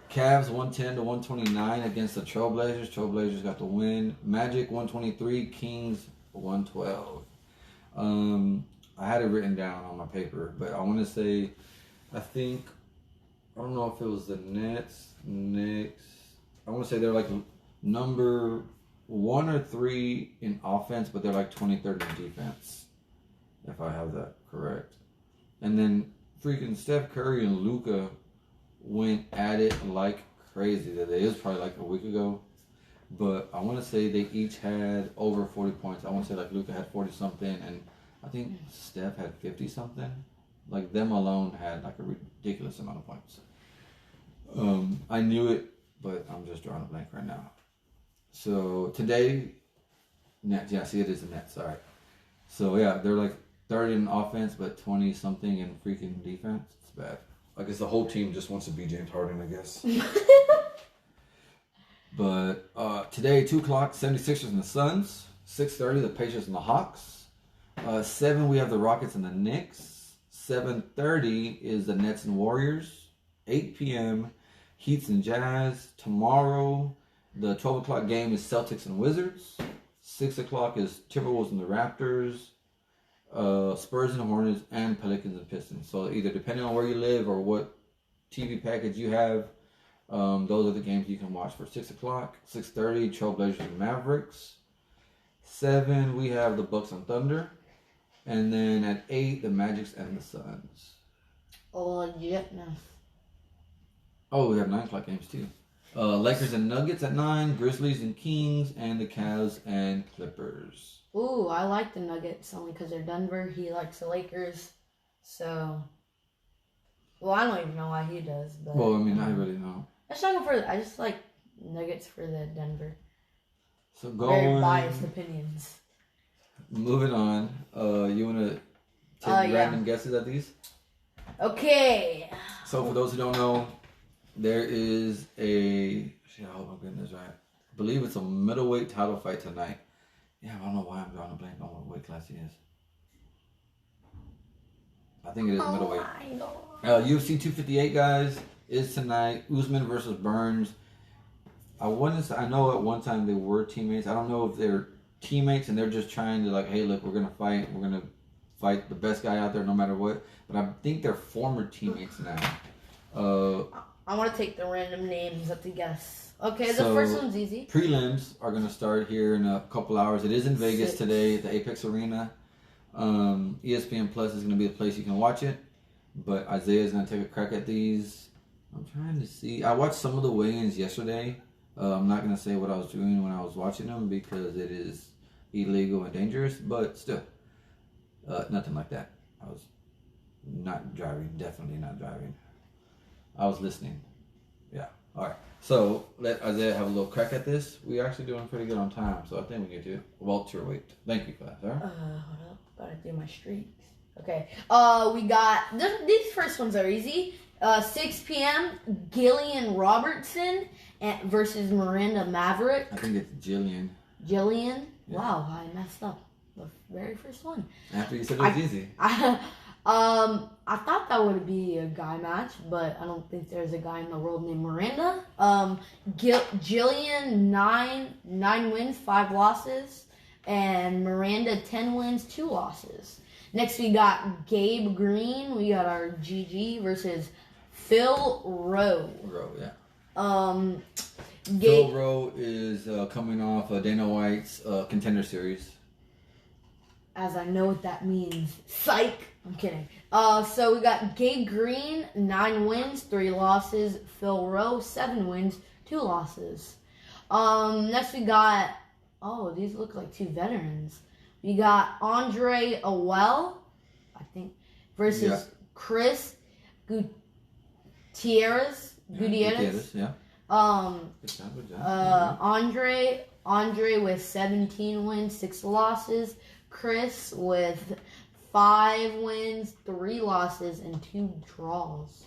Cavs 110-129 against the Trailblazers. Trailblazers got the win. Magic 123. Kings 112. I had it written down on my paper, but I want to say, I don't know if it was the Nets. I want to say they're like number 1 or 3 in offense, but they're like 23rd in defense, if I have that correct. And then freaking Steph Curry and Luka went at it like crazy today. It was probably like a week ago, but I want to say they each had over 40 points. I want to say like Luka had 40 something, and I think Steph had 50 something. Like them alone had like a ridiculous amount of points. I knew it, but I'm just drawing a blank right now. So today, Nets. Yeah, see, it is the Nets. All right. So yeah, they're like 30 in offense, but 20 something in freaking defense. It's bad. I guess the whole team just wants to be James Harden, I guess. But today, 2 o'clock, 76ers and the Suns. 6:30, the Pacers and the Hawks. 7, we have the Rockets and the Knicks. 7:30 is the Nets and Warriors. 8 p.m., Heats and Jazz. Tomorrow, the 12 o'clock game is Celtics and Wizards. 6 o'clock is Timberwolves and the Raptors. Spurs and Hornets, and Pelicans and Pistons. So either depending on where you live or what TV package you have, those are the games you can watch for 6 o'clock. 6:30, Trailblazers and Mavericks. 7, we have the Bucks and Thunder. And then at 8, the Magics and the Suns. Legitness. Oh, we have 9 o'clock games too. Lakers and Nuggets at 9, Grizzlies and Kings, and the Cavs and Clippers. Ooh, I like the Nuggets only because they're Denver. He likes the Lakers. So, well, I don't even know why he does. But Well, I mean, I really know. I just like Nuggets for the Denver. So Very biased opinions. Moving on. You want to take random guesses at these? Okay. So for those who don't know, there is a... Shit, I hope I'm getting this right. I believe it's a middleweight title fight tonight. Yeah, I don't know why I'm drawing a blank on what weight class he is. I think it is middleweight. UFC 258, guys, is tonight. Usman versus Burns. I know at one time they were teammates. I don't know if they're teammates and they're just trying to hey, look, we're gonna fight. We're gonna fight the best guy out there no matter what. But I think they're former teammates now. I want to take the random names at the guess. Okay, the first one's easy. Prelims are going to start here in a couple hours. It is in Vegas today at the Apex Arena. ESPN Plus is going to be the place you can watch it. But Isaiah's going to take a crack at these. I'm trying to see. I watched some of the weigh-ins yesterday. I'm not going to say what I was doing when I was watching them because it is illegal and dangerous. But still, nothing like that. I was not driving. Definitely not driving. I was listening. Yeah. All right. So let Isaiah have a little crack at this. We're actually doing pretty good on time, so I think we get to welterweight. Thank you for that, sir. Hold up. Gotta do my streaks. Okay. We got these first ones are easy. 6 p.m. Gillian Robertson versus Miranda Maverick. I think it's Jillian. Jillian? Yeah. Wow, I messed up. The very first one. After you said it was easy. I thought that would be a guy match, but I don't think there's a guy in the world named Miranda. Jillian, 9 wins, 5 losses. And Miranda, 10 wins, 2 losses. Next, we got Gabe Green. We got our GG versus Phil Rowe. Rowe, yeah. Phil Rowe is coming off Dana White's Contender Series. As I know what that means. Psych! I'm kidding. So we got Gabe Green, 9 wins, 3 losses. Phil Rowe, 7 wins, 2 losses. Next we got... Oh, these look like 2 veterans. We got Andre Owell, I think, versus Chris Gutierrez. Gutierrez, yeah. Good job. Andre with 17 wins, 6 losses. Chris with 5 wins, 3 losses, and 2 draws.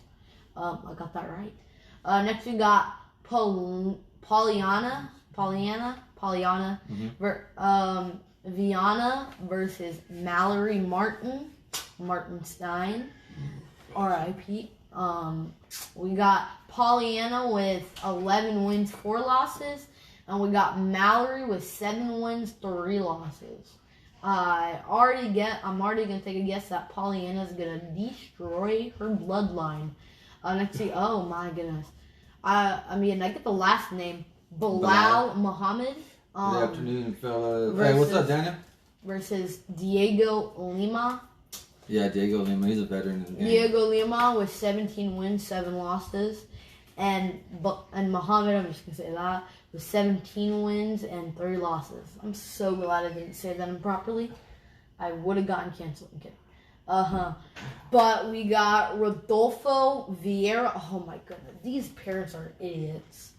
I got that right. Next we got Pollyanna. Viana versus Mallory Martin Stein. R.I.P. We got Pollyanna with 11 wins, 4 losses. And we got Mallory with 7 wins, 3 losses. I'm already gonna take a guess that Pollyanna's gonna destroy her bloodline. Next to oh my goodness. I get the last name. Bilal Muhammad. Good afternoon, fellas. Hey, what's up, Daniel? Versus Diego Lima. Yeah, Diego Lima. He's a veteran in the game. Diego Lima with 17 wins, 7 losses. And Muhammad, I'm just going to say that, with 17 wins and 3 losses. I'm so glad I didn't say that improperly. I would have gotten canceled. I'm kidding. But we got Rodolfo Vieira. Oh, my goodness. These parents are idiots.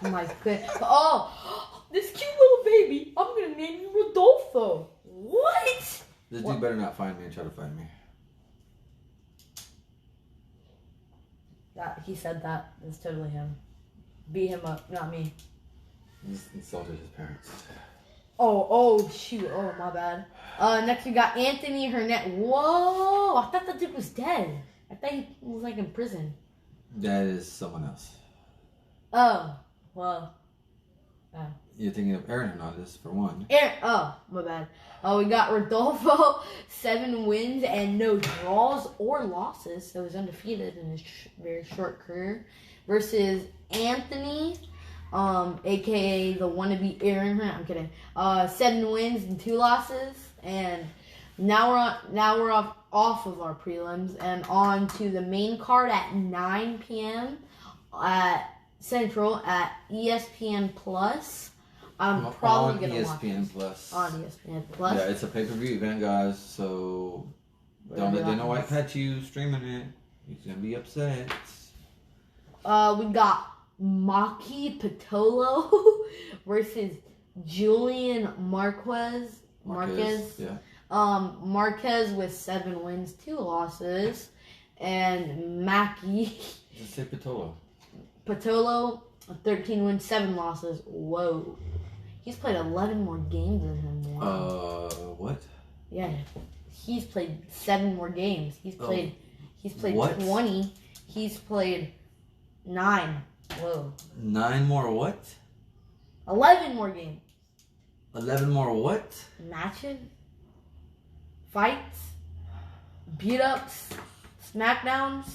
Oh, my goodness. Oh, this cute little baby. I'm going to name you Rodolfo. What? This What? dude better not find me and try to find me. He said that. It's totally him. Beat him up, not me. He's insulted his parents. Oh, shoot. Oh, my bad. Next we got Anthony Hernandez. Whoa! I thought that dude was dead. I thought he was like in prison. That is someone else. Oh, well. You're thinking of Aaron Hernandez for one. My bad. We got Rodolfo, 7 wins and no draws or losses, so he's undefeated in his very short career, versus Anthony, aka the wannabe Aaron. I'm kidding. 7 wins and 2 losses, and now we're off of our prelims and on to the main card at 9 p.m. at Central at ESPN Plus. I'm probably gonna watch ESPN Plus. On ESPN Plus. Yeah, it's a pay-per-view event, guys. So don't let Dana White catch you streaming it. He's gonna be upset. We got Maki Pitolo versus Julian Marquez. Yeah. Marquez with 7 wins, 2 losses, and Maki Just say Pitolo. 13 wins, 7 losses. Whoa. He's played 11 more games than him. Wow. What? Yeah. He's played 7 more games. He's played what? 20. He's played 9. Whoa. 9 more what? 11 more games. 11 more what? Matches, fights, beat ups, smackdowns,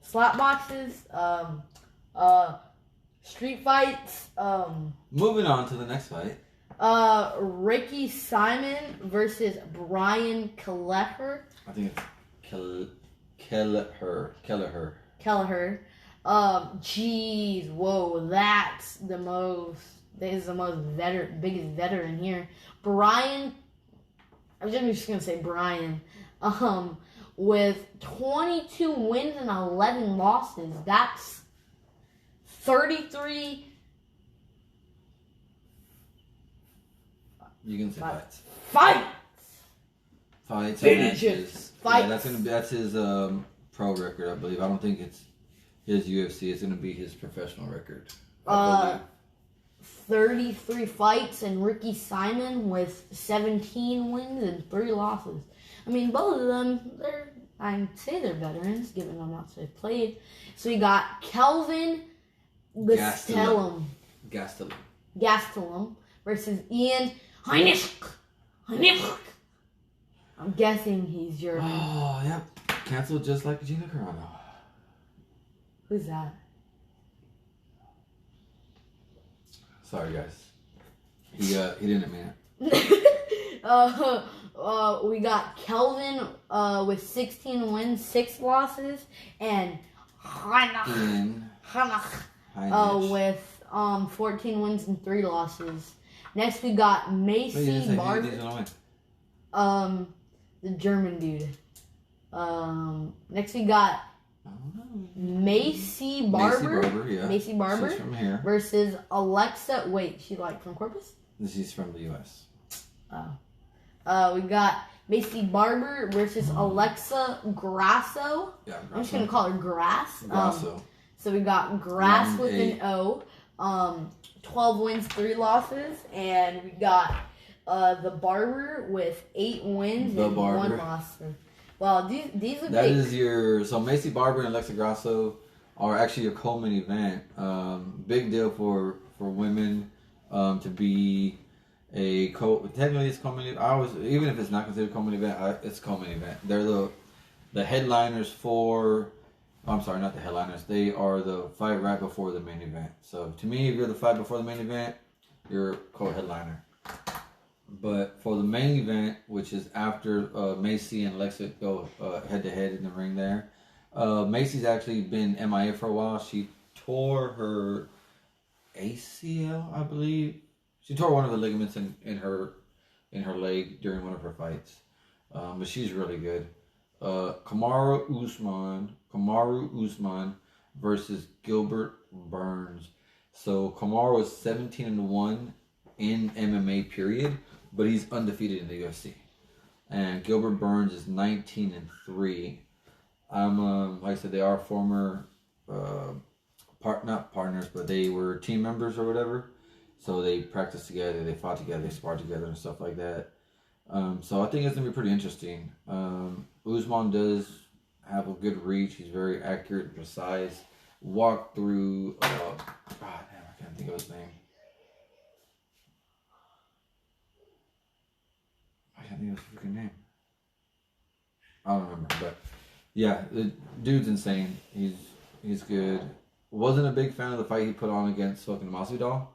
slap boxes, street fights, Moving on to the next fight. Ricky Simon versus Brian Kelleher. I think it's Kelleher. Jeez, whoa, that's the most. This is the biggest veteran here. Brian, I'm just gonna say Brian. With 22 wins and 11 losses, that's 33. You can say fights. Fights and matches. Fights. Yeah, that's his pro record, I believe. I don't think it's his UFC. It's gonna be his professional record. 33 fights, and Ricky Simon with 17 wins and 3 losses. I mean, both of them, I'd say they're veterans, given how much they've played. So we got Kelvin Gastelum versus Ian Heinisch. I'm guessing he's German. Oh, yep. Canceled just like Gina Carano. Who's that? Sorry, guys. He didn't mean it. We got Kelvin with 16 wins, 6 losses, and Heinach with 14 wins and 3 losses. Next we got Macy Barber. The German dude. Next we got Macy Barber. Macy Barber. She's from here. Versus Alexa. Wait, she from Corpus? She's from the U.S. Oh. We got Macy Barber versus Alexa Grasso. Yeah, Grasso. I'm just gonna call her Grass. Grasso. So we got Grass with an O. 12 wins, 3 losses, and we got the Barber with 8 wins and 1 loss. Well, these are that is your so Macy Barber and Alexa Grasso are actually a co-main event. Big deal for women to be technically it's co-main event. Even if it's not considered co-main event, it's co-main event. They're the headliners for. I'm sorry, not the headliners. They are the fight right before the main event. So to me, if you're the fight before the main event, you're co-headliner. But for the main event, which is after Macy and Alexa go head-to-head in the ring there, Macy's actually been MIA for a while. She tore her ACL, I believe. She tore one of the ligaments in her leg during one of her fights. But she's really good. Kamaru Usman versus Gilbert Burns. So Kamaru is 17-1 in MMA period. but he's undefeated in the UFC. And Gilbert Burns is 19-3. Like I said, they are former not partners, but they were team members or whatever. So they practiced together, they fought together, they sparred together and stuff like that. So I think it's gonna be pretty interesting. Usman does have a good reach. He's very accurate and precise. Walked through. I can't think of his name. I can't think of his freaking name. I don't remember, but yeah, the dude's insane. He's good. Wasn't a big fan of the fight he put on against fucking Masvidal,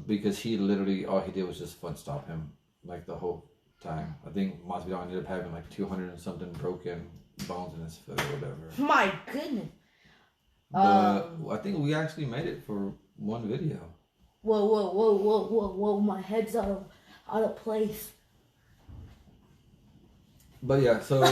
because he literally all he did was just front stop him like the whole time. I think Masvidal ended up having like 200 and something broken bones in his foot or whatever. My goodness. But I think we actually made it for one video. Whoa! My head's out of place. But yeah, so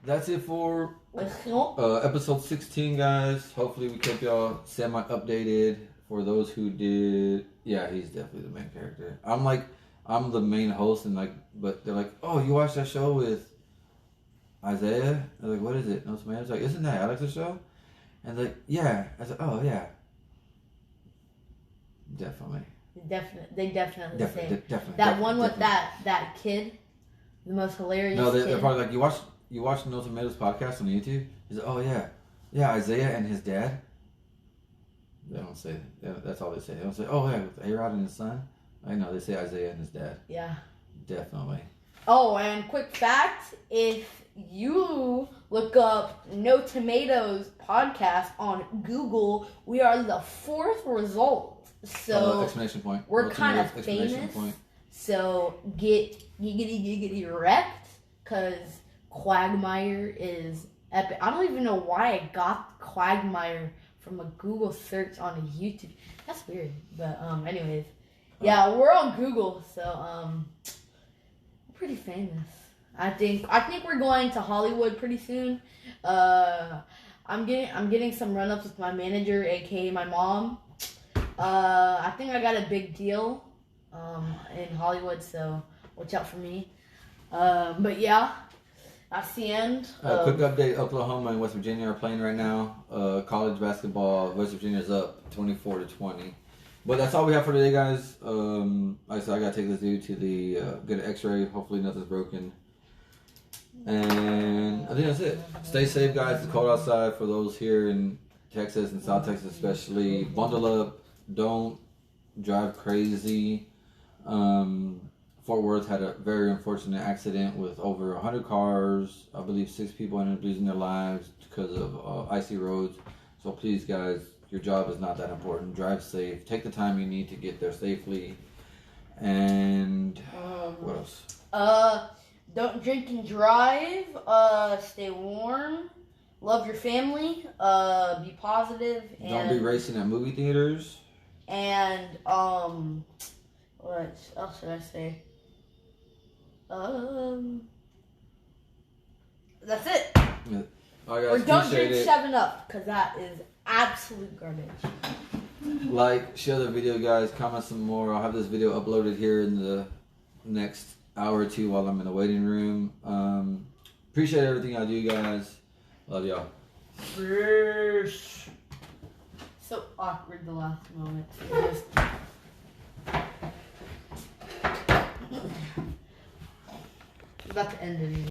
that's it for episode 16, guys. Hopefully we kept y'all semi-updated. For those who did, yeah, he's definitely the main character. I'm the main host, and but they're like, oh, you watched that show with Isaiah? They're like, what is it? No, it's like, isn't that Alex's show? And like, yeah. I said, oh yeah, definitely. They definitely say Definitely. One with that kid, the most hilarious. No, kid. they're probably like, you watched No Tomatoes podcast on YouTube? He's like, oh yeah, Isaiah and his dad. They don't say that's all they say. They don't say, oh yeah, with A-Rod and his son. I know they say Isaiah and his dad. Yeah. Definitely. Oh, and quick fact: if you look up No Tomatoes podcast on Google, we are the 4th result. So exclamation point. We're kind of famous. Point. So get giggity wrecked, because Quagmire is epic. I don't even know why I got Quagmire from a Google search on a YouTube. That's weird. But anyways, yeah, we're on Google, so we're pretty famous. I think we're going to Hollywood pretty soon. I'm getting some run-ups with my manager, aka my mom. I think I got a big deal in Hollywood, so watch out for me. But yeah, that's the end. Quick update: Oklahoma and West Virginia are playing right now. College basketball, West Virginia's up 24-20. But that's all we have for today, guys. Like I said, I gotta take this dude to the get an X-ray. Hopefully, nothing's broken. And I think that's it. Stay safe, guys. It's cold outside for those here in Texas and South Texas, especially. Bundle up. Don't drive crazy. Fort Worth had a very unfortunate accident with over 100 cars. I believe 6 people ended up losing their lives because of icy roads. So please, guys, your job is not that important. Drive safe. Take the time you need to get there safely. And what else? Don't drink and drive. Stay warm. Love your family. Be positive. And don't be racing at movie theaters. And what else should I say? That's it. Yeah. All right, guys, or don't drink it. 7-Up, because that is absolute garbage. Like, share the video, guys. Comment some more. I'll have this video uploaded here in the next hour or two while I'm in the waiting room. Appreciate everything I do, guys. Love y'all. So awkward the last moment. About to end it.